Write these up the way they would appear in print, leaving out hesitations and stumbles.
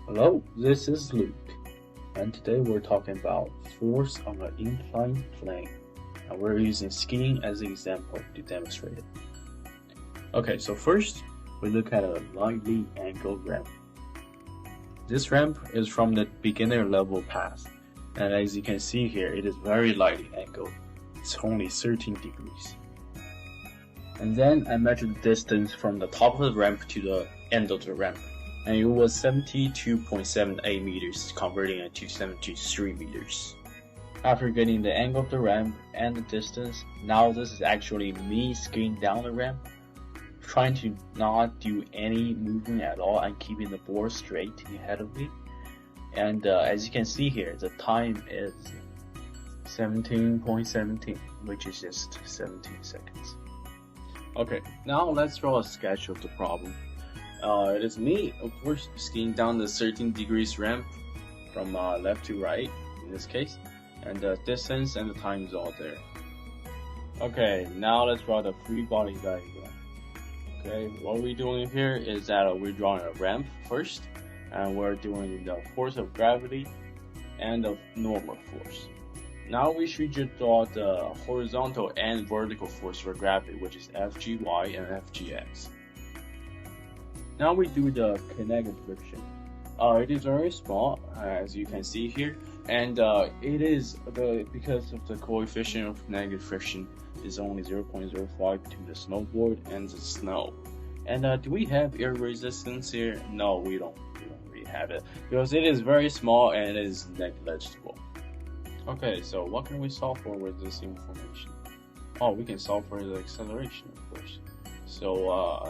Hello, this is Luke, and today we're talking about force on an inclined plane, and we're using skiing as an example to demonstrate it. Okay, so first we look at a lightly angled ramp. This ramp is from the beginner level path, and as you can see here, it is very lightly angled. It's only 13 degrees. And then I measured the distance from the top of the ramp to the end of the ramp, and it was 72.78 meters, converting it to 73 meters. After getting the angle of the ramp and the distance, now this is actually me skiing down the ramp, trying to not do any movement at all and keeping the board straight ahead of me. And as you can see here, the time is 17.17, which is just 17 seconds. Okay, now let's draw a sketch of the problem. It is me, of course, skiing down the 13 degrees ramp from left to right, in this case, and the distance and the time is all there. Okay, now let's draw the free body diagram. Okay, what we're doing here is that we're drawing a ramp first, and we're doing the force of gravity and the normal force. Now we should just draw the horizontal and vertical force for gravity, which is Fgy and Fgx. Now we do the kinetic friction. It is very small, as you can see here, and it is because of the coefficient of kinetic friction is only 0.05 to the snowboard and the snow. And do we have air resistance here? No, we don't really have it because it is very small and it is negligible. Okay, so what can we solve for with this information? Oh, we can solve for the acceleration, of course. So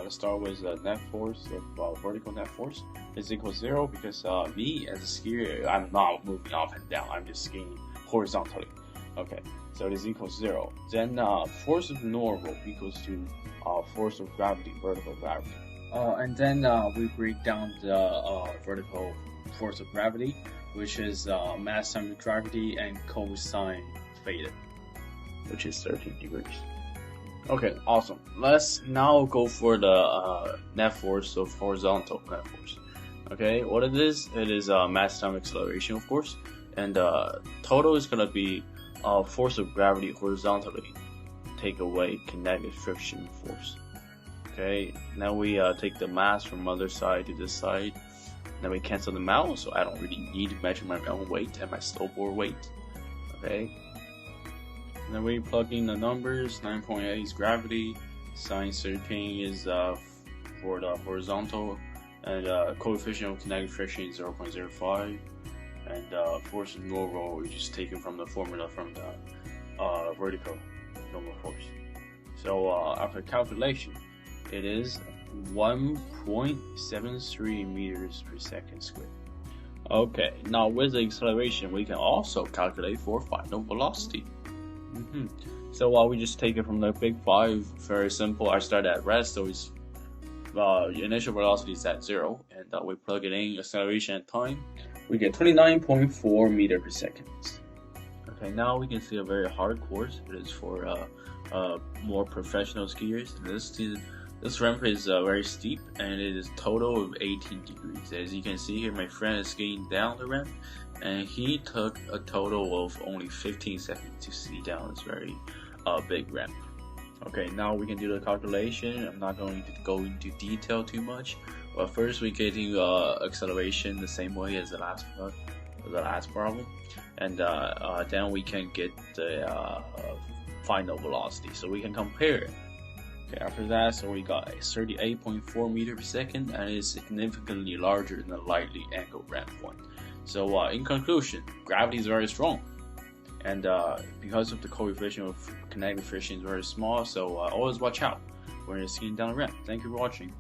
let's start with the net force of vertical net force is equal to 0 because me as a skier, I'm not moving up and down, I'm just skiing horizontally. Okay, so it is equal to 0. Then force of normal equals to force of gravity, vertical gravity. And then we break down the vertical force of gravity, which is mass times gravity and cosine theta, which is 13 degrees. Okay, awesome. Let's now go for the net force of horizontal net force. Okay, what it is mass times acceleration, of course, and total is gonna be force of gravity horizontally, take away kinetic friction force. Okay, now we take the mass from other side to this side. Then we cancel them out, so I don't really need to measure my own weight and my snowboard weight. Okay. And then we plug in the numbers. 9.8 is gravity. Sine 13 is for the horizontal, and coefficient of kinetic friction is 0.05. And force of normal we just taken from the formula from the vertical normal force. So after calculation, it is 1.73 meters per second squared. Okay, now with the acceleration, we can also calculate for final velocity. So we just take it from the big 5, very simple. I start at rest, so it's initial velocity is at 0, and we plug it in, acceleration and time, we get 29.4 meters per second. Okay, now we can see a very hard course. It is for more professional skiers. This ramp is very steep, and it is total of 18 degrees. As you can see here, my friend is skiing down the ramp, and he took a total of only 15 seconds to ski down this very big ramp. Okay, now we can do the calculation. I'm not going to go into detail too much, but first we get to acceleration the same way as the last problem, and then we can get the final velocity, so we can compare it. Okay, after that, so we got a 38.4 meters per second, and it is significantly larger than the lightly angled ramp one. So in conclusion, gravity is very strong, and because of the coefficient of kinetic friction is very small, so always watch out when you're skiing down the ramp. Thank you for watching.